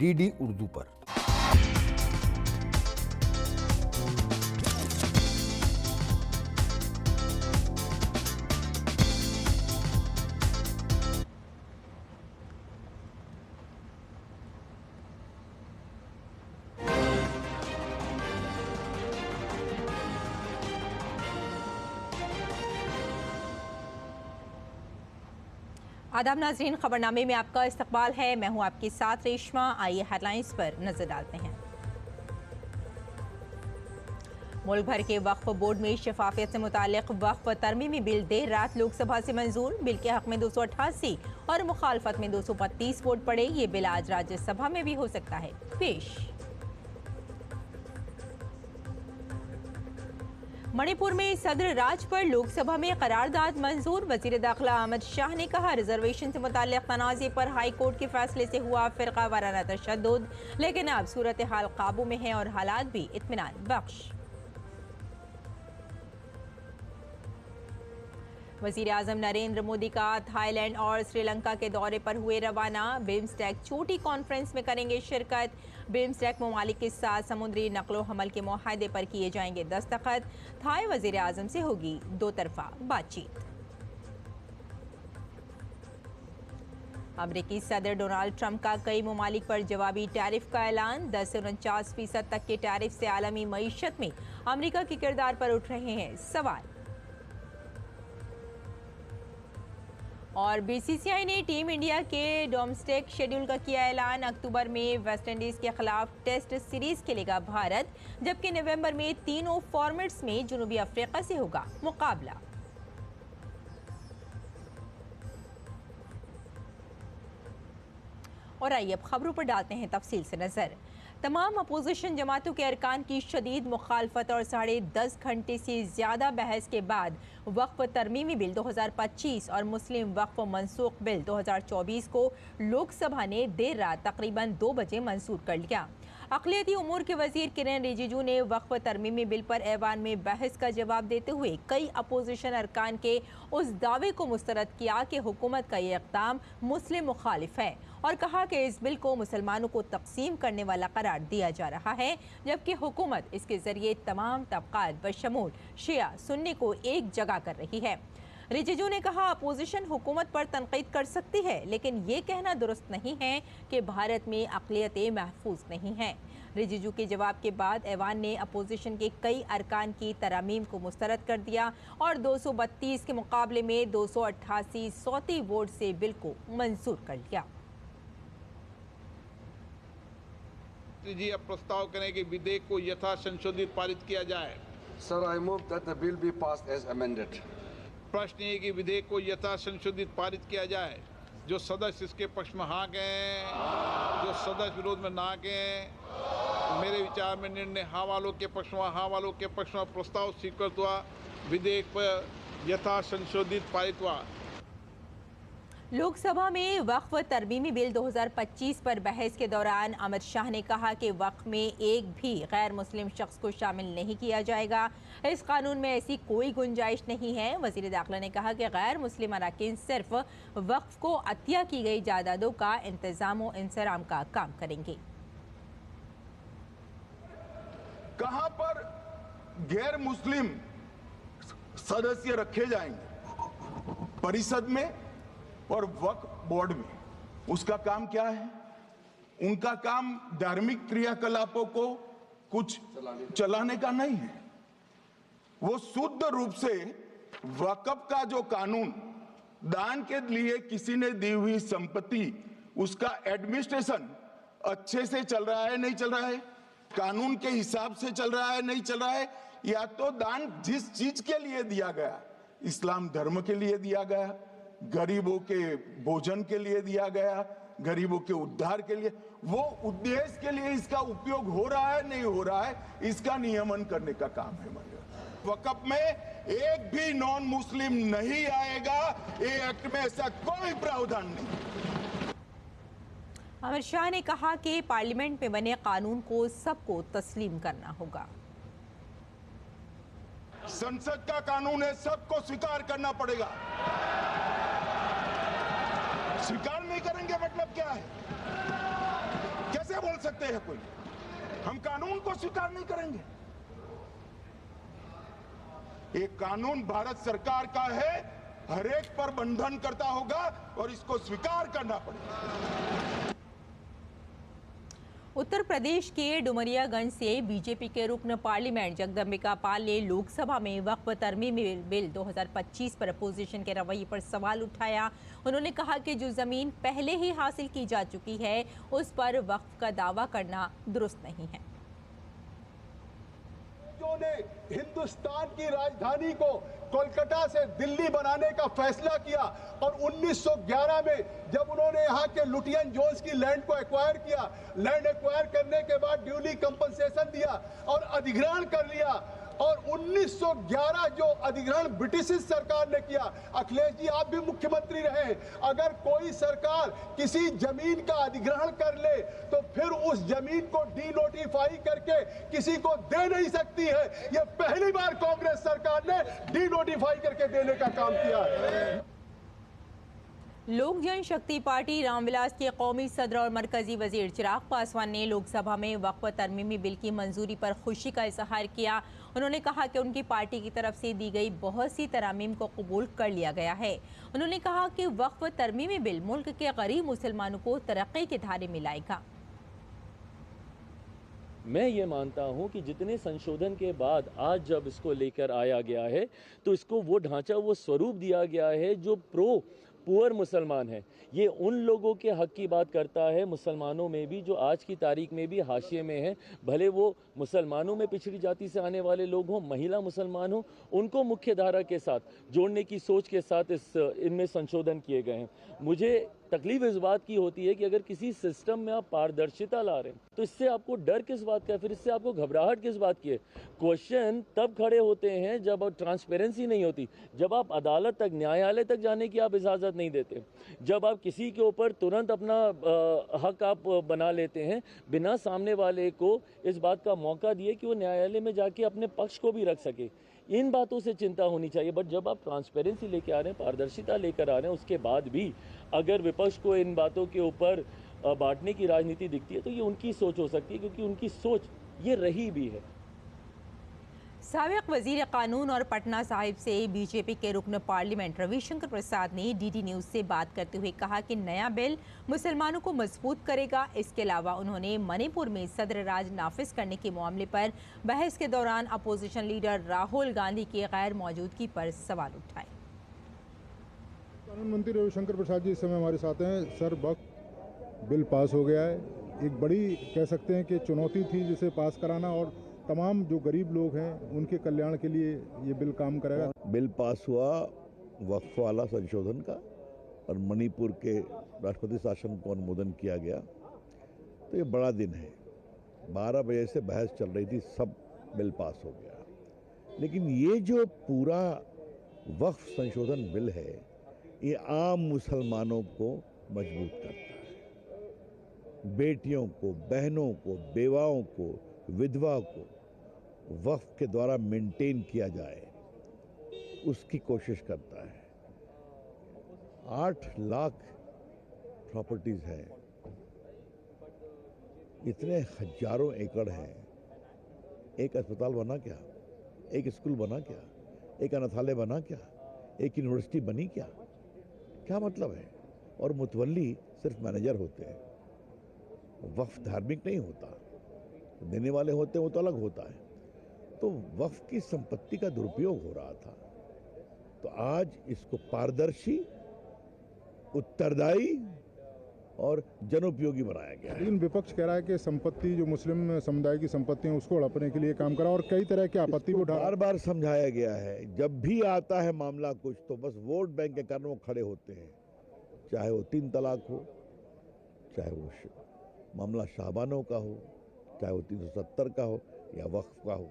DD Urdu पर। आदाब नाज़रीन, खबरनामे में आपका इस्तकबाल है। मैं हूं आपके साथ रेशमा। आइए हेडलाइंस पर नजर डालते हैं। मुल्क भर के वक्फ बोर्ड में शफाफियत से मुतालिक वक्फ तरमीमी बिल देर रात लोकसभा से मंजूर। बिल के हक में 288 और मुखालफत में 232 वोट पड़े। ये बिल आज राज्यसभा में भी हो सकता है पेश। मणिपुर में सदर राज पर लोकसभा में करारदाद मंजूर। वजीर दाखिला अहमद शाह ने कहा, रिजर्वेशन से मुताल्लिक तनाज़े पर हाई कोर्ट के फैसले से हुआ फिरका वाराना तशद्दुद, लेकिन अब सूरत हाल काबू में है और हालात भी इत्मीनान बख्श। वजीर आजम नरेंद्र मोदी का थाईलैंड और श्रीलंका के दौरे पर हुए रवाना। बिम्स्टेक छोटी कॉन्फ्रेंस में करेंगे शिरकत। बिम्स्टेक ममालिक के साथ समुद्री नकलो हमल के मुआहदे पर किए जाएंगे दस्तखत। थाई वजीर आजम से होगी दो तरफा बातचीत। अमरीकी सदर डोनाल्ड ट्रंप का कई ममालिक पर जवाबी टैरिफ का ऐलान। 10 से 49% तक के टैरिफ से आलमी मईशत में अमरीका के किरदार पर उठ रहे हैं सवाल। और बीसीसीआई ने टीम इंडिया के डोमेस्टिक शेड्यूल का किया ऐलान। अक्टूबर में वेस्टइंडीज के खिलाफ टेस्ट सीरीज खेलेगा भारत, जबकि नवंबर में तीनों फॉर्मेट्स में जनूबी अफ्रीका से होगा मुकाबला। और आइए अब खबरों पर डालते हैं तफसील से नजर। तमाम अपोजिशन जमातों के अरकान की शदीद मुखालफत और 10.5 घंटे से ज़्यादा बहस के बाद वक्फ तरमीमी बिल 2025 और मुस्लिम वक्फ मनसूख बिल 2024 को लोकसभा ने देर रात तकरीबन 2 बजे मंजूर कर लिया। अक़लियती उमूर के वज़ीर किरण रिजिजू ने वक्फ तरमीमी बिल पर ऐवान में बहस का जवाब देते हुए कई अपोजिशन अरकान के उस दावे को मुस्तरद किया कि हुकूमत का ये इक़दाम मुस्लिम मुखालिफ है और कहा कि इस बिल को मुसलमानों को तकसीम करने वाला करार दिया जा रहा है, जबकि हुकूमत इसके ज़रिए तमाम तबक़ात बशमूल शिया सुन्नी को एक जगह कर रही है। रिजिजू ने कहा, अपोजिशन हुकूमत पर तनकीद कर सकती है, लेकिन ये कहना दुरुस्त नहीं है कि भारत में अक़लियतें महफूज नहीं हैं। रिजिजू के जवाब के बाद ऐवान ने अपोजिशन के कई अरकान की तरामीम को मुस्तरद कर दिया और 232 के मुकाबले में 288 सौती वोट से बिल को मंजूर कर लिया। जी अब प्रस्ताव करें कि विधेयक को यथा संशोधित पारित किया जाए। Sir, I move that the bill be passed as amended. प्रश्न ये कि विधेयक को यथा संशोधित पारित किया जाए। जो सदस्य इसके पक्ष में हाँ कहें, जो सदस्य विरोध में ना कहें। मेरे विचार में निर्णय हाँ वालों के पक्ष में, हाँ वालों के पक्ष में प्रस्ताव स्वीकृत हुआ। विधेयक पर यथा संशोधित पारित हुआ। लोकसभा में वक्फ तरमीमी बिल 2025 पर बहस के दौरान अमित शाह ने कहा कि वक्फ में एक भी गैर मुस्लिम शख्स को शामिल नहीं किया जाएगा। इस कानून में ऐसी कोई गुंजाइश नहीं है। वज़ीर दाखिला ने कहा कि गैर मुस्लिम अरकान सिर्फ वक्फ को अतिया की गई जायदादों का इंतजाम व इंसराम का काम करेंगे। कहां पर गैर मुस्लिम सदस्य रखे जाएंगे? परिषद में और वक्फ बोर्ड में। उसका काम क्या है? उनका काम धार्मिक क्रियाकलापों को कुछ चलाने का नहीं है। वो शुद्ध रूप से वक्फ का जो कानून, दान के लिए किसी ने दी हुई संपत्ति, उसका एडमिनिस्ट्रेशन अच्छे से चल रहा है नहीं चल रहा है, कानून के हिसाब से चल रहा है नहीं चल रहा है, या तो दान जिस चीज के लिए दिया गया, इस्लाम धर्म के लिए दिया गया, गरीबों के भोजन के लिए दिया गया, गरीबों के उद्धार के लिए, वो उद्देश्य के लिए इसका उपयोग हो रहा है नहीं हो रहा है, इसका नियमन करने का काम है। वक्फ में एक भी नॉन मुस्लिम नहीं आएगा। ये एक्ट में ऐसा कोई प्रावधान नहीं। अमित शाह ने कहा कि पार्लियामेंट में बने कानून को सबको तस्लीम करना होगा। संसद का कानून है, सबको स्वीकार करना पड़ेगा। स्वीकार नहीं करेंगे मतलब क्या है? कैसे सकते हैं कोई, हम कानून को स्वीकार नहीं करेंगे। ये कानून भारत सरकार का है, हर एक पर बंधन करता होगा और इसको स्वीकार करना पड़ेगा। उत्तर प्रदेश के डुमरियागंज से बीजेपी के रुकन पार्लियामेंट जगदम्बिका पाल ने लोकसभा में वक्फ तरमीमी बिल 2025 पर अपोजिशन के रवैये पर सवाल उठाया। उन्होंने कहा कि जो जमीन पहले ही हासिल की जा चुकी है उस पर वक्फ का दावा करना दुरुस्त नहीं है। ने हिंदुस्तान की राजधानी को कोलकाता से दिल्ली बनाने का फैसला किया और 1911 में जब उन्होंने यहाँ के लुटियन जोन्स की लैंड को एक्वायर किया, लैंड एक्वायर करने के बाद ड्यूली कंपनसेशन दिया और अधिग्रहण कर लिया। और 1911 जो अधिग्रहण ब्रिटिश सरकार ने किया, अखिलेश जी आप भी मुख्यमंत्री रहे, अगर कोई सरकार किसी जमीन का अधिग्रहण कर ले तो फिर उस जमीन को डीनोटिफाई करके किसी को दे नहीं सकती है। यह पहली बार कांग्रेस सरकार ने डीनोटिफाई करके देने का काम किया है। लोक जनशक्ति पार्टी रामविलास के कौमी सदर और मरकजी वजीर चिराग पासवान ने लोकसभा में वक्फ तरमीमी बिल की मंजूरी पर खुशी का इजहार किया। उन्होंने कहा कि उनकी पार्टी की तरफ से दी गई बहुत सी तरमीम को कबूल कर लिया गया है। उन्होंने कहा कि वक्फ तरमीमी बिल मुल्क के गरीब मुसलमानों को तरक्की के धारे में लाएगा। मैं ये मानता हूँ कि जितने संशोधन के बाद आज जब इसको लेकर आया गया है तो इसको वो ढांचा, वो स्वरूप दिया गया है जो प्रो पुअर मुसलमान है। ये उन लोगों के हक की बात करता है, मुसलमानों में भी, जो आज की तारीख में भी हाशिए में हैं। भले वो मुसलमानों में पिछड़ी जाति से आने वाले लोग हों, महिला मुसलमान हों, उनको मुख्य धारा के साथ जोड़ने की सोच के साथ इनमें संशोधन किए गए हैं। मुझे तकलीफ इस बात की होती है कि अगर किसी सिस्टम में आप पारदर्शिता ला रहे हैं तो इससे आपको डर किस बात का है, फिर इससे आपको घबराहट किस बात की है। क्वेश्चन तब खड़े होते हैं जब ट्रांसपेरेंसी नहीं होती, जब आप अदालत तक, न्यायालय तक जाने की आप इजाज़त नहीं देते, जब आप किसी के ऊपर तुरंत अपना हक आप बना लेते हैं बिना सामने वाले को इस बात का मौका दिए कि वो न्यायालय में जाके अपने पक्ष को भी रख सके। इन बातों से चिंता होनी चाहिए। बट जब आप ट्रांसपेरेंसी लेके आ रहे हैं, पारदर्शिता लेकर आ रहे हैं, उसके बाद भी अगर विपक्ष को इन बातों के ऊपर बांटने की राजनीति दिखती है तो ये उनकी सोच हो सकती है, क्योंकि उनकी सोच ये रही भी है। साबिक वजीर कानून और पटना साहिब से बीजेपी के रुकन पार्लियामेंट रविशंकर प्रसाद ने डीडी न्यूज़ से बात करते हुए कहा कि नया बिल मुसलमानों को मजबूत करेगा। इसके अलावा उन्होंने मणिपुर में सदर राज नाफिज करने के मामले पर बहस के दौरान अपोजिशन लीडर राहुल गांधी की गैर मौजूदगी पर सवाल उठाए। कानून मंत्री रविशंकर प्रसाद जी इस समय हमारे साथ हैं। सर, वक्त बिल पास हो गया है, एक बड़ी कह सकते हैं कि चुनौती थी जिसे पास कराना, और तमाम जो गरीब लोग हैं उनके कल्याण के लिए ये बिल काम करेगा। बिल पास हुआ वक्फ वाला संशोधन का, और मणिपुर के राष्ट्रपति शासन को अनुमोदन किया गया। तो ये बड़ा दिन है। 12 बजे से बहस चल रही थी, सब बिल पास हो गया। लेकिन ये जो पूरा वक्फ संशोधन बिल है, ये आम मुसलमानों को मजबूत करता है। बेटियों को, बहनों को, बेवाओं को, विधवा को वक्फ के द्वारा मेंटेन किया जाए, उसकी कोशिश करता है। 8 लाख प्रॉपर्टीज हैं, इतने हजारों एकड़ हैं। एक अस्पताल बना क्या? एक स्कूल बना क्या? एक अनाथालय बना क्या? एक यूनिवर्सिटी बनी क्या? क्या मतलब है? और मुतवल्ली सिर्फ मैनेजर होते हैं। वक्फ धार्मिक नहीं होता, देने वाले होते हैं, वो तो अलग होता है। तो वक्फ की संपत्ति का दुरुपयोग हो रहा था। तो आज इसको पारदर्शी, उत्तरदायी और जनोपयोगी बनाया गया है। लेकिन विपक्ष कह रहा है कि संपत्ति, जो मुस्लिम समुदाय की संपत्ति है, उसको हड़पने के लिए काम करा, और कई तरह की आपत्ति भी उठा। बार बार समझाया गया है, जब भी आता है मामला कुछ, तो बस वोट बैंक के कारण वो खड़े होते हैं। चाहे वो 3 तलाक हो, चाहे वो मामला शाहबानों का हो, चाहे वो 370 का हो या वक्फ का हो,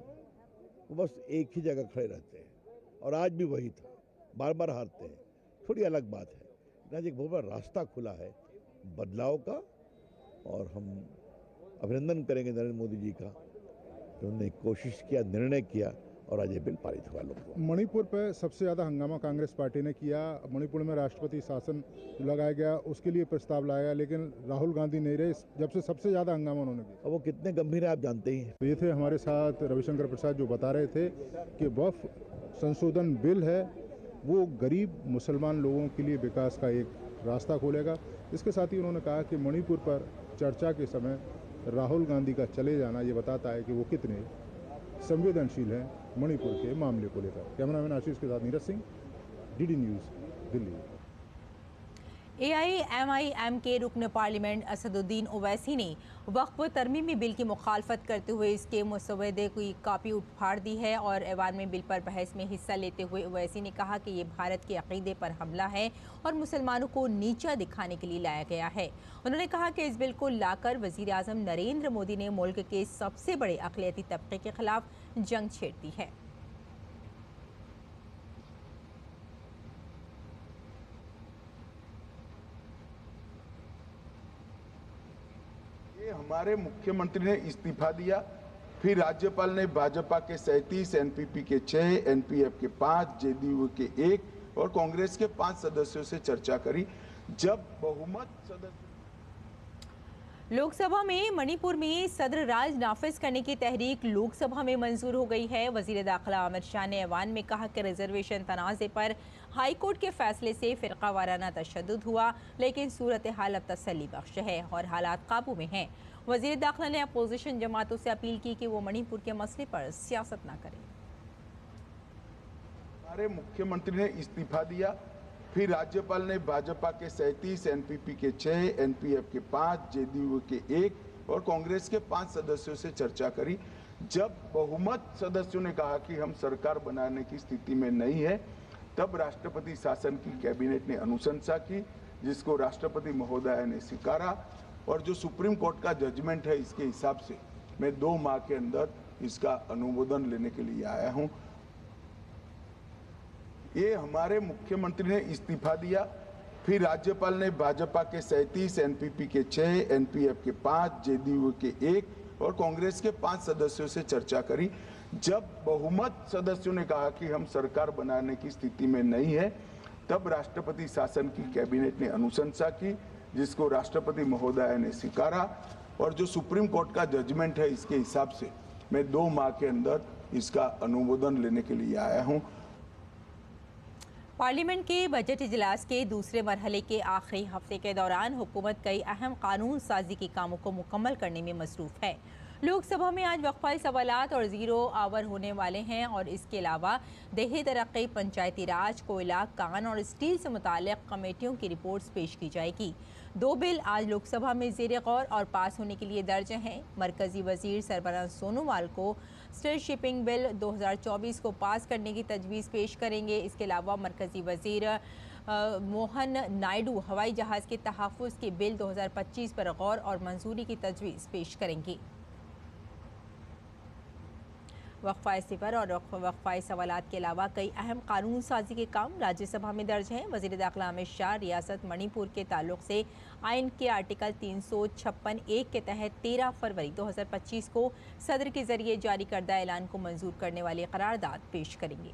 वो बस एक ही जगह खड़े रहते हैं। और आज भी वही था, बार बार हारते हैं। थोड़ी अलग बात है, आज एक बहुत बड़ा रास्ता खुला है बदलाव का, और हम अभिनंदन करेंगे नरेंद्र मोदी जी का कि उन्होंने कोशिश किया, निर्णय किया और आज ये बिल पारित हुआ लोकसभा। मणिपुर पर सबसे ज़्यादा हंगामा कांग्रेस पार्टी ने किया। मणिपुर में राष्ट्रपति शासन लगाया गया, उसके लिए प्रस्ताव लाया गया, लेकिन राहुल गांधी नहीं रहे जब से सबसे ज़्यादा हंगामा उन्होंने किया। अब वो कितने गंभीर है आप जानते ही हैं। तो ये थे हमारे साथ रविशंकर प्रसाद, जो बता रहे थे कि वक्फ संशोधन बिल है वो गरीब मुसलमान लोगों के लिए विकास का एक रास्ता खोलेगा। इसके साथ ही उन्होंने कहा कि मणिपुर पर चर्चा के समय राहुल गांधी का चले जाना ये बताता है कि वो कितने संवेदनशील हैं मणिपुर के मामले को लेकर। कैमरामैन आशीष के साथ Neeraj Singh, DD news, Delhi. AIMIM के रुकन पार्लियामेंट असदुद्दीन ओवैसी ने वक्फ तरमीमी बिल की मुखालफत करते हुए इसके मसवदे की कॉपी उफाड़ दी है और ऐवान में बिल पर बहस में हिस्सा लेते हुए ओवैसी ने कहा कि ये भारत के अकीदे पर हमला है और मुसलमानों को नीचा दिखाने के लिए लाया गया है। उन्होंने कहा कि इस बिल को लाकर वज़ीर आज़म नरेंद्र मोदी ने मुल्क के सबसे बड़े अक़लियती तबके के खिलाफ जंग छेड़ दी है। हमारे मुख्यमंत्री ने इस्तीफा दिया, फिर राज्यपाल ने भाजपा के 37, एनपीपी के 6, एनपीएफ के 5, जेडीयू के 1 और कांग्रेस के 5 सदस्यों से चर्चा करी। जब बहुमत सदस्य लोकसभा में मणिपुर में सदर राज नाफिज करने की तहरीक लोकसभा में मंजूर हो गई है। वजीर दाखिला अमित शाह ने ऐवान में कहा कि रिजर्वेशन तनाज़े पर हाई कोर्ट के फैसले से फ़िरका वाराना तशद्दुद हुआ, लेकिन सूरत हाल अब तसल्ली बख्श है और हालात काबू में हैं। वजीर दाखिला ने अपोजिशन जमातों से अपील की कि वो मणिपुर के मसले पर सियासत न करें। हमारे मुख्यमंत्री ने इस्तीफा दिया, फिर राज्यपाल ने भाजपा के 37, एनपीपी के 6, एनपीएफ के 5, जेडीयू के 1 और कांग्रेस के 5 सदस्यों से चर्चा करी। जब बहुमत सदस्यों ने कहा कि हम सरकार बनाने की स्थिति में नहीं है, तब राष्ट्रपति शासन की कैबिनेट ने अनुशंसा की, जिसको राष्ट्रपति महोदय ने स्वीकारा और जो सुप्रीम कोर्ट का जजमेंट है इसके हिसाब से मैं 2 माह के अंदर इसका अनुमोदन लेने के लिए आया हूं। ये हमारे मुख्यमंत्री ने इस्तीफा दिया, फिर राज्यपाल ने भाजपा के 37, एनपीपी के 6, एनपीएफ के 5, जेडीयू के 1 और कांग्रेस के 5 सदस्यों से चर्चा करी। जब बहुमत सदस्यों ने कहा कि हम सरकार बनाने की स्थिति में नहीं है, तब राष्ट्रपति शासन की कैबिनेट ने अनुशंसा की, जिसको राष्ट्रपति महोदय ने स्वीकारा और जो सुप्रीम कोर्ट का जजमेंट है इसके हिसाब से मैं 2 माह के अंदर इसका अनुमोदन लेने के लिए आया हूं। पार्लियामेंट के बजट इजलास के दूसरे मरहले के आखिरी हफ्ते के दौरान हुकूमत कई अहम कानून साजी के कामों को मुकम्मल करने में मसरूफ़ है। लोकसभा में आज वक्फाई सवालात और ज़ीरो आवर होने वाले हैं और इसके अलावा देही तरक्की, पंचायती राज, कोयला, कान और स्टील से मुताल्लिक़ कमेटियों की रिपोर्ट्स पेश की जाएगी। 2 बिल आज लोकसभा में ज़ेर गौर और पास होने के लिए दर्ज हैं। मरकज़ी वज़ीर सरबराह सोनोवाल को स्टील शिपिंग बिल 2024 को पास करने की तजवीज़ पेश करेंगे। इसके अलावा मरकज़ी वज़ीर मोहन नायडू हवाई जहाज़ के तहफ़्फ़ुज़ के बिल 2025 पर गौर और मंजूरी की तजवीज़ पेश करेंगे। वक्फाई सिफर और वक्फाई सवालात के अलावा कई अहम कानून साजी के काम राज्यसभा में दर्ज हैं। वज़ीर दाखिला अमित शाह रियासत मणिपुर के ताल्लुक़ से आइन के आर्टिकल 356(1) के तहत 13 फरवरी 2025 को सदर के ज़रिए जारी करदा ऐलान को मंजूर करने वाली करारदाद पेश करेंगे।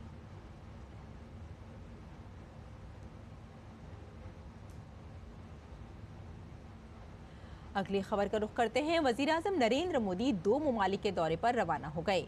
अगली खबर का रुख करते हैं। वज़ीर आज़म नरेंद्र मोदी 2 ममालिक के दौरे पर रवाना हो गए।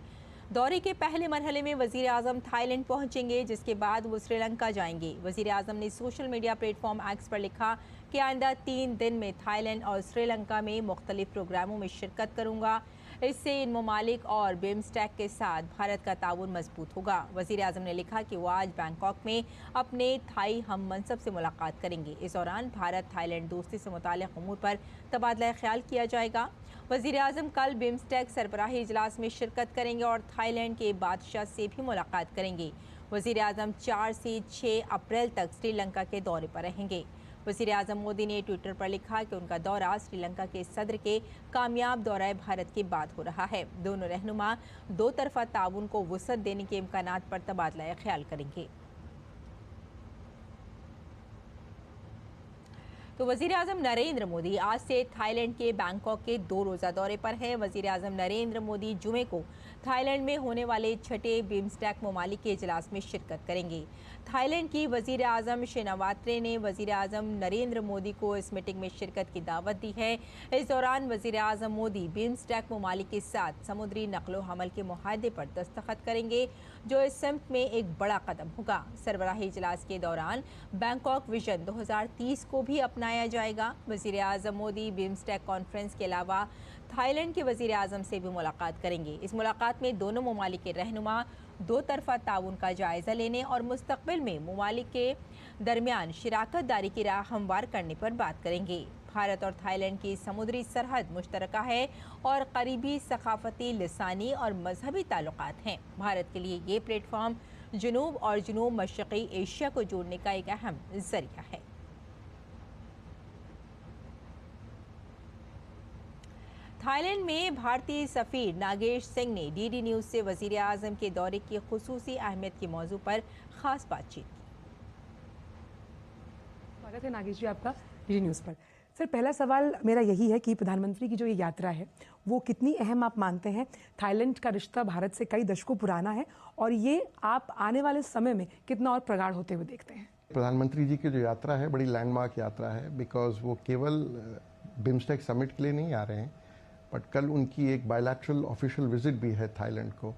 दौरे के पहले मरहले में वज़ीर आज़म थाईलैंड पहुंचेंगे, जिसके बाद वो श्रीलंका जाएंगे। वज़ीर आज़म ने सोशल मीडिया प्लेटफॉर्म एक्स पर लिखा कि आइंदा 3 दिन में थाईलैंड और श्रीलंका में मुख्तलिफ प्रोग्रामों में शिरकत करूँगा। इससे इन ममालिक और बिम्स्टेक के साथ भारत का ताउन मजबूत होगा। वज़ीर आज़म ने लिखा कि वो आज बैंकॉक में अपने थाई हम मनसब से मुलाकात करेंगे। इस दौरान भारत थाईलैंड दोस्ती से मुताल्लिक़ उमूर पर तबादला ख्याल किया जाएगा। वज़ीर आज़म कल बिम्स्टेक सरबराही इजलास में शिरकत करेंगे और थाईलैंड के बादशाह से भी मुलाकात करेंगे। वज़ीर आज़म 4 से 6 अप्रैल तक श्रीलंका के दौरे पर रहेंगे। वज़ीर आज़म मोदी ने ट्विटर पर लिखा कि उनका दौरा श्रीलंका के सदर के कामयाब दौरा भारत के बाद हो रहा है। दोनों रहनुमा 2 तरफ़ा ताउन को वुसअत देने के इम्कानात पर तबादला ख्याल करेंगे। तो वज़ीर आज़म नरेंद्र मोदी आज से थाईलैंड के बैंकॉक के 2 रोज़ा दौरे पर हैं। वज़ीर आज़म नरेंद्र मोदी जुमे को थाईलैंड में होने वाले छठे बिम्स्टेक ममालिक के इजलास में शिरकत करेंगे। थाईलैंड की वज़ीर आज़म शिनावात्रे ने वज़ीर आज़म नरेंद्र मोदी को इस मीटिंग में शिरकत की दावत दी है। इस दौरान वज़ीर आज़म मोदी बिम्स्टेक ममालिक के साथ समुद्री नकलो हमल के मुआहदे पर दस्तखत करेंगे, जो इस सिमत में एक बड़ा कदम होगा। सरबराही इजलास के दौरान बैंकॉक विजन 2030 को भी अपनाया जाएगा। वज़ीर आज़म मोदी बिम्स्टेक कॉन्फ्रेंस के अलावा थाईलैंड के वज़ीर आज़म से भी मुलाकात करेंगे। इस मुलाकात में दोनों ममालिक के रहनुमा दो तरफा ताउन का जायज़ा लेने और मुस्तक़बिल में ममालिक के दरमियान शराकत दारी की राह हमवार करने पर बात करेंगे। भारत और थाईलैंड की समुद्री सरहद मुश्तरका है और करीबी सकाफती, लिसानी और मजहबी ताल्लुकात हैं। भारत के लिए ये प्लेटफॉर्म जुनूब और जुनूब मशरक़ी एशिया को जोड़ने का एक अहम जरिया है। थाईलैंड में भारतीय सफ़ीर नागेश सिंह ने डीडी न्यूज़ से वज़ीर आज़म के दौरे की खुसूसी अहमियत के मौजू पर ख़ास बातचीत की। स्वागत है नागेश जी आपका डीडी न्यूज़ पर। सर, पहला सवाल मेरा यही है कि प्रधानमंत्री की जो ये यात्रा है वो कितनी अहम आप मानते हैं? थाईलैंड का रिश्ता भारत से कई दशकों पुराना है और ये आप आने वाले समय में कितना और प्रगाढ़ होते हुए देखते हैं? प्रधानमंत्री जी की जो यात्रा है बड़ी लैंडमार्क यात्रा है, बिकॉज वो केवल बिम्स्टेक समिट के लिए नहीं आ रहे हैं, बट कल उनकी एक बायलैटरल ऑफिशियल विजिट भी है थाईलैंड को,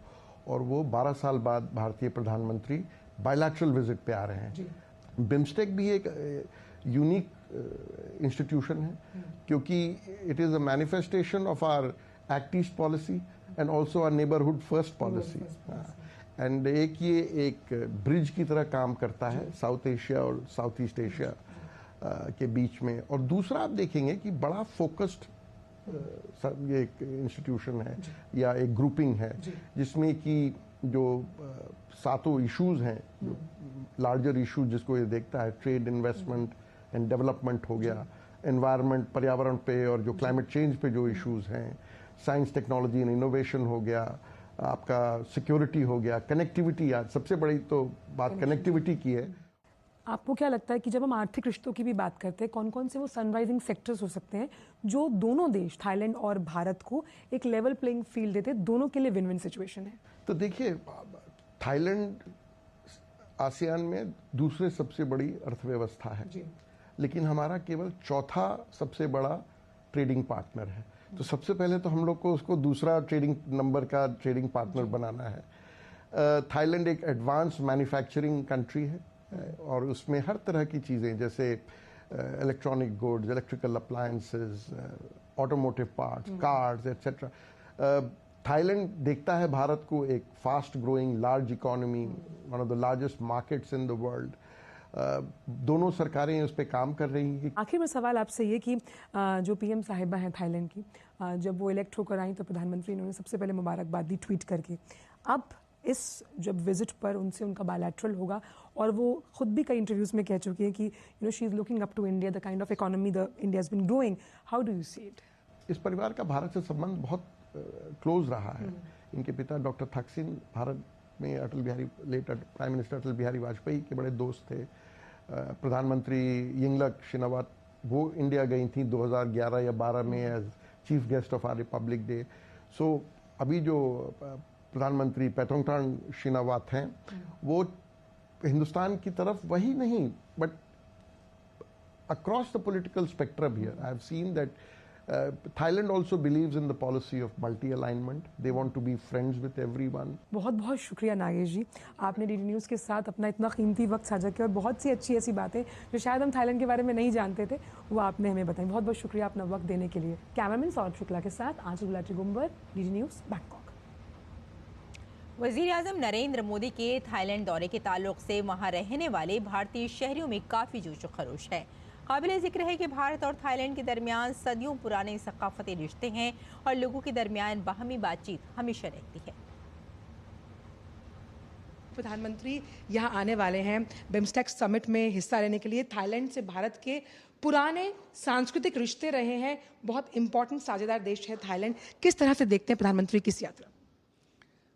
और वो 12 साल बाद भारतीय प्रधानमंत्री बायलैटरल विजिट पे आ रहे हैं। बिम्स्टेक भी एक यूनिक इंस्टीट्यूशन है क्योंकि it is a manifestation of our act east policy and also our neighbourhood first policy, and एक ब्रिज की तरह काम करता है साउथ एशिया और साउथ ईस्ट एशिया के बीच में। और दूसरा आप देखेंगे कि बड़ा फोकस्ड ये एक इंस्टीट्यूशन है या एक ग्रुपिंग है जिसमें कि जो 7 इश्यूज हैं, जो लार्जर इशूज जिसको ये देखता है, ट्रेड, इन्वेस्टमेंट एंड डेवलपमेंट हो गया, एनवायरनमेंट, पर्यावरण पे और जो क्लाइमेट चेंज पे जो इश्यूज हैं, साइंस, टेक्नोलॉजी एंड इनोवेशन हो गया, आपका सिक्योरिटी हो गया, कनेक्टिविटी। आज सबसे बड़ी तो बात कनेक्टिविटी की है। आपको क्या लगता है कि जब हम आर्थिक रिश्तों की भी बात करते हैं, कौन कौन से वो सनराइजिंग सेक्टर्स हो सकते हैं जो दोनों देश थाईलैंड और भारत को एक लेवल प्लेइंग फील्ड देते, दोनों के लिए विन विन सिचुएशन है? तो देखिए, थाईलैंड आसियान में दूसरे सबसे बड़ी अर्थव्यवस्था है, लेकिन हमारा केवल चौथा सबसे बड़ा ट्रेडिंग पार्टनर है। तो सबसे पहले तो हम लोग को उसको दूसरा ट्रेडिंग नंबर का ट्रेडिंग पार्टनर बनाना है। थाईलैंड एक एडवांस मैन्युफैक्चरिंग कंट्री है और उसमें हर तरह की चीज़ें जैसे electronic goods, electrical appliances, automotive parts, cars etcetera. Thailand देखता है भारत को एक fast growing large economy, one of the largest markets in the world. दोनों सरकारें उस पर काम कर रही हैं। आखिर में सवाल आपसे ये कि जो पीएम साहिबा हैं थाईलैंड की, जब वो इलेक्ट होकर आई तो प्रधानमंत्री ने सबसे पहले मुबारकबाद दी ट्वीट करके। अब इस जब विजिट पर उनसे उनका बायलैटरल होगा और वो खुद भी कई इंटरव्यूज में कह चुकी हैं कि she is looking up to India, the kind of economy the India has been growing. How do you see it? इस परिवार का भारत से संबंध बहुत क्लोज रहा है। इनके पिता डॉक्टर थक्सिन भारत में late prime minister Atal Bihari Vajpayee के बड़े दोस्त थे। प्रधानमंत्री यिंगलक शिनावात वो इंडिया गई थी 2011 या 12 में as chief guest of our Republic Day. So अभी जो प्रधानमंत्री पैथोंगटान शिनावात हैं वो हिंदुस्तान की तरफ वही नहीं but across the political spectrum here I have seen that Thailand also believes in the policy of multi-alignment. They want to be friends with everyone. बहुत बहुत शुक्रिया नागेश जी, आपने डीडी न्यूज़ के साथ अपना इतना कीमती वक्त साझा किया और बहुत सी अच्छी ऐसी बातें जो शायद हम थाईलैंड के बारे में नहीं जानते थे वो आपने हमें बताई। बहुत बहुत शुक्रिया अपना वक्त देने के लिए। कैमरामैन सौरभ शुक्ला के साथ Aanchal Gulati Gumber, DD News, Bangkok. वज़ीर आज़म नरेंद्र मोदी के थाईलैंड दौरे के ताल्लुक से वहाँ रहने वाले भारतीय शहरियों में काफ़ी जोश व खरोश है। काबिल ज़िक्र है कि भारत और थाईलैंड के दरमियान सदियों पुराने सकाफती रिश्ते हैं और लोगों के दरमियान बाहमी बातचीत हमेशा रहती है। प्रधानमंत्री यहाँ आने वाले हैं बिम्स्टेक समिट में हिस्सा लेने के लिए। थाईलैंड से भारत के पुराने सांस्कृतिक रिश्ते रहे हैं, बहुत इंपॉर्टेंट साझेदार देश है थाईलैंड। किस तरह से देखते हैं प्रधानमंत्री की इस यात्रा?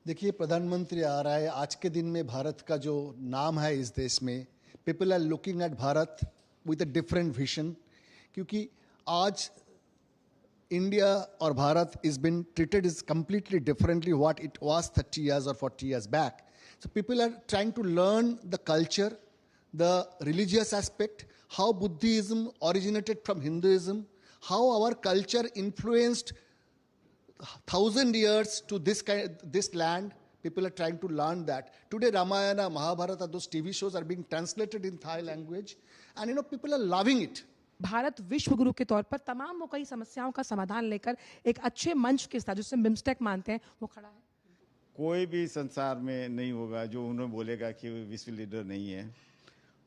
देखिए, प्रधानमंत्री आ रहा है, आज के दिन में भारत का जो नाम है इस देश में, people are looking at Bharat with a different vision. क्योंकि आज इंडिया और Bharat is been treated is completely differently what it was 30 years or 40 years back. So people are trying to learn the culture, the religious aspect, how Buddhism originated from Hinduism, how our culture influenced 1,000 years to this land. People are trying to learn that. Today Ramayana, Mahabharata, those TV shows are being translated in Thai language, and people are loving it. Bharat विश्व गुरु के तौर पर तमाम वो कई समस्याओं का समाधान लेकर एक अच्छे मंच के साथ जिसे बिम्स्टेक मानते हैं वो खड़ा है। कोई भी संसार में नहीं होगा जो उन्हें बोलेगा कि वो विश्व लीडर नहीं है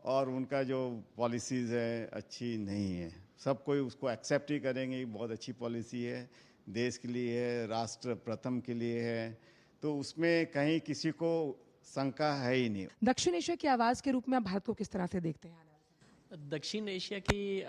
और उनका जो पॉलिसीज़ है अच्छी नहीं है। सब कोई उसको एक्सेप्ट ही करेंगे, बहुत अच्छी पॉलिसी है, देश के लिए है, राष्ट्र प्रथम के लिए है, तो उसमें कहीं किसी को शंका है ही नहीं। दक्षिण एशिया की आवाज़ के रूप में आप भारत को किस तरह से देखते हैं? दक्षिण एशिया की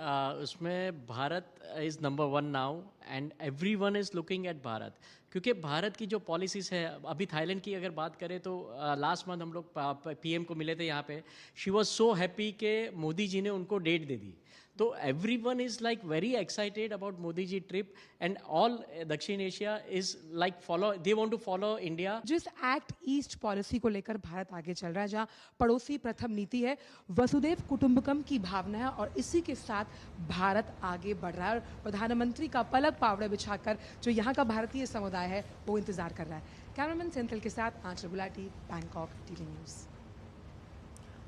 उसमें Bharat is number 1 now and everyone is looking at Bharat, क्योंकि भारत की जो पॉलिसीज़ है, अभी थाईलैंड की अगर बात करें तो लास्ट मंथ हम लोग पीएम को मिले थे यहाँ पे, शी वाज सो हैप्पी कि मोदी जी ने उनको डेट दे दी। तो everyone is like very excited about Modi ji trip and all दक्षिण एशिया is like follow, they want to follow India. जिस एक्ट ईस्ट पॉलिसी को लेकर भारत आगे चल रहा है, जहां पड़ोसी प्रथम नीति है, वसुदेव कुटुंबकम की भावना है और इसी के साथ भारत आगे बढ़ रहा है और प्रधानमंत्री का पलक पावड़े बिछाकर जो यहाँ का भारतीय समुदाय है वो इंतजार कर रहा है। कैमरामैन सेंथिल के साथ Aanchal Gulati, Bangkok, TV news.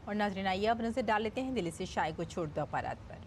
और नाज़रीन आइए अब नजर डाल लेते हैं दिल्ली से शाय को छोड़ दो अखबारात पर।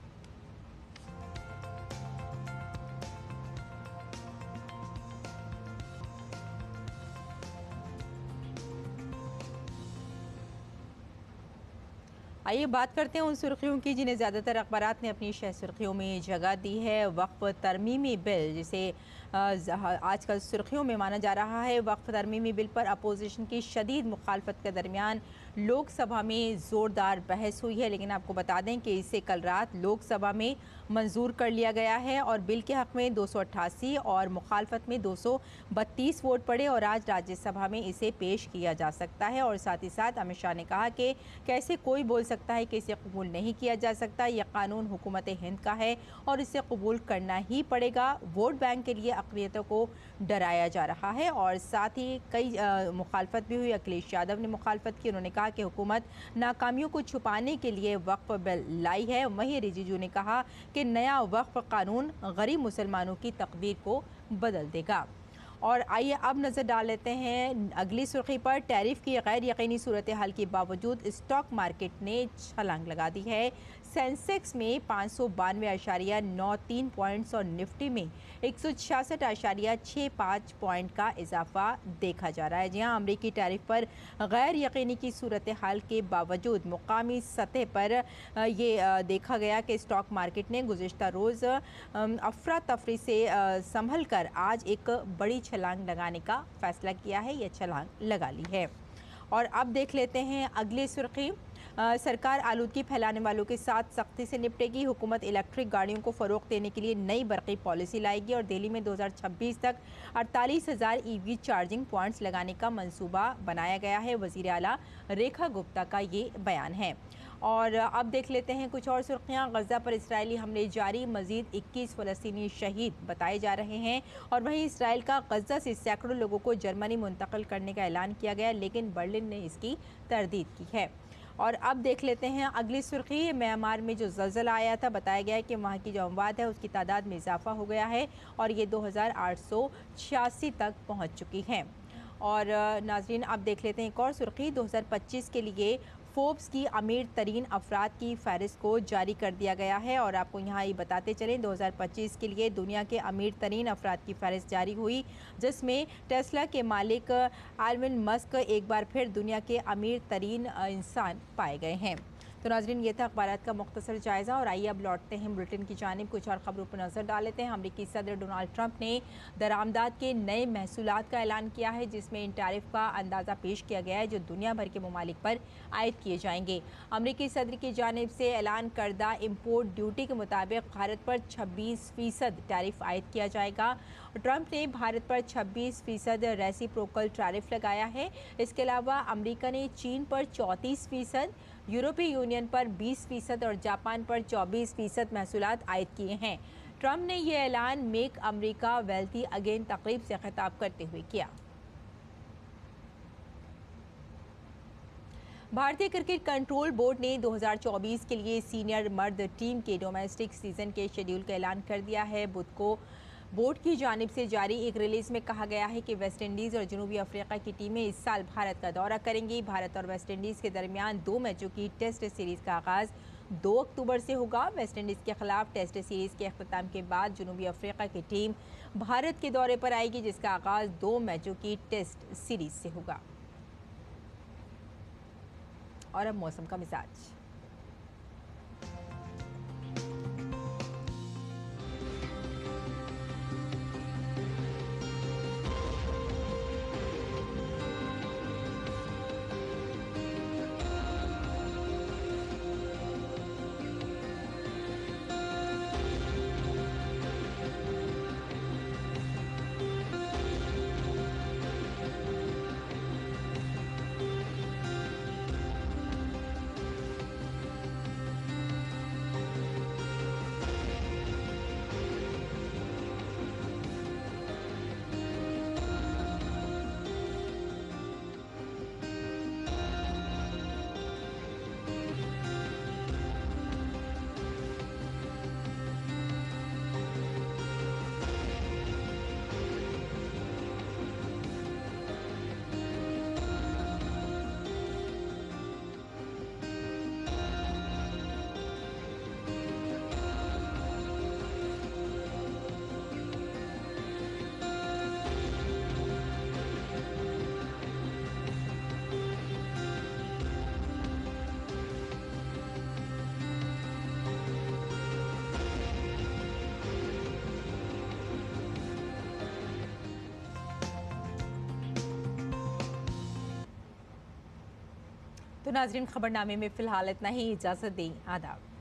आइए बात करते हैं उन सुर्खियों की जिन्हें ज़्यादातर अखबारात ने अपनी शह सुर्खियों में जगह दी है। वक्फ तरमीमी बिल, जिसे आजकल सुर्खियों में माना जा रहा है, वक्फ तरमीमी बिल पर अपोजिशन की शदीद मुखालफत के दरमियान लोकसभा में ज़ोरदार बहस हुई है, लेकिन आपको बता दें कि इसे कल रात लोकसभा में मंजूर कर लिया गया है और बिल के हक़ में 288 और मुखालफत में 232 वोट पड़े और आज राज्यसभा में इसे पेश किया जा सकता है। और साथ ही साथ अमित शाह ने कहा कि कैसे कोई बोल सकता है कि इसे कबूल नहीं किया जा सकता, यह कानून हुकूमत हिंद का है और इसे कबूल करना ही पड़ेगा। वोट बैंक के लिए अक़लियतों को डराया जा रहा है और साथ ही कई मुखालफत भी हुई। अखिलेश यादव ने मुखालफत की, उन्होंने कहा कि हुकूमत नाकामियों को छुपाने के लिए वक्फ बिल लाई है। वहीं रिजिजू ने कहा कि नया वक्फ कानून गरीब मुसलमानों की तकदीर को बदल देगा। और आइए अब नज़र डाल लेते हैं अगली सुर्खी पर। टैरिफ की गैर यकीनी सूरत हाल के बावजूद स्टॉक मार्केट ने छलांग लगा दी है। सेंसेक्स में 592.93 पॉइंट्स और निफ्टी में 166.65 पॉइंट का इजाफा देखा जा रहा है। जहां अमरीकी टैरिफ पर गैर यकीनी की सूरत हाल के बावजूद मुकामी सतह पर ये देखा गया कि स्टॉक मार्केट ने गुज़िश्ता रोज़ अफरा तफरी से संभल कर आज एक बड़ी छलांग लगाने का फैसला किया है, यह छलांग लगा ली है। और अब देख लेते हैं अगली सुर्खी। सरकार आलूदगी फैलाने वालों के साथ सख्ती से निपटेगी। हुकूमत इलेक्ट्रिक गाड़ियों को फ़रोग़ देने के लिए नई बरक़ी पॉलिसी लाएगी और दिल्ली में 2026 तक 48,000 EV चार्जिंग पॉइंट्स लगाने का मंसूबा बनाया गया है। वज़ीर आला रेखा गुप्ता का ये बयान है। और अब देख लेते हैं कुछ और सुर्खियाँ। गज़ा पर इजरायली हमले जारी, मज़ीद 21 फ़लस्तीनी शहीद बताए जा रहे हैं। और वहीं इसराइल का गज़ा से सैकड़ों लोगों को जर्मनी मुंतकिल करने का ऐलान किया गया, लेकिन बर्लिन ने इसकी तरदीद की है। और अब देख लेते हैं अगली सुर्खी। म्यांमार में जो ज़लज़ला आया था, बताया गया है कि वहाँ की जो अमवात है उसकी तादाद में इजाफा हो गया है और ये 2886 तक पहुँच चुकी हैं। और नाज़रीन अब देख लेते हैं एक और सुर्खी। 2025 के लिए फोर्ब्स की अमीर तरीन अफराद की फहरिस्त को जारी कर दिया गया है और आपको यहाँ ये बताते चलें 2025 के लिए दुनिया के अमीर तरीन अफराद की फहरिस्त जारी हुई, जिसमें टेस्ला के मालिक एलन मस्क एक बार फिर दुनिया के अमीर तरीन इंसान पाए गए हैं। तो नाज़रीन ये था अखबारात का मुख्तसर जायज़ा और आइए अब लौटते हैं बुलेटिन की जानिब। कुछ और ख़बरों पर नज़र डाल लेते हैं। अमरीकी सदर डोनाल्ड ट्रंप ने दरामदात के नए महसूलात का ऐलान किया है, जिसमें इन टैरिफ का अंदाज़ा पेश किया गया है जो दुनिया भर के ममालिक पर आयद किए जाएंगे। अमरीकी सदर की जानिब से ऐलान करदा इम्पोर्ट ड्यूटी के मुताबिक भारत पर 26% टैरिफ आयद किया जाएगा ट्रंप ने भारत पर 26% रेसिप्रोकल टैरिफ लगाया है। इसके अलावा अमेरिका ने चीन पर 34%, यूरोपीय यूनियन पर 20% और जापान पर 24% महसूलात आयद किए हैं। ट्रंप ने यह ऐलान मेक अमेरिका वेल्थी अगेन तकरीब से खिताब करते हुए किया। भारतीय क्रिकेट कंट्रोल बोर्ड ने 2024 के लिए सीनियर मर्द टीम के डोमेस्टिक सीजन के शेड्यूल का ऐलान कर दिया है। बुध को बोर्ड की जानिब से जारी एक रिलीज में कहा गया है कि वेस्टइंडीज़ और जनूबी अफ्रीका की टीमें इस साल भारत का दौरा करेंगी। भारत और वेस्टइंडीज़ के दरमियान 2 मैचों की टेस्ट सीरीज़ का आगाज़ 2 अक्टूबर से होगा। वेस्टइंडीज़ के खिलाफ टेस्ट सीरीज़ के अख्ताम के बाद जनूबी अफ्रीका की टीम भारत के दौरे पर आएगी, जिसका आगाज़ 2 मैचों की टेस्ट सीरीज़ से होगा। और अब मौसम का मिजाज। तो नाजरीन, खबरनामे में फिलहाल इतना ही। इजाज़त दें। आदाब।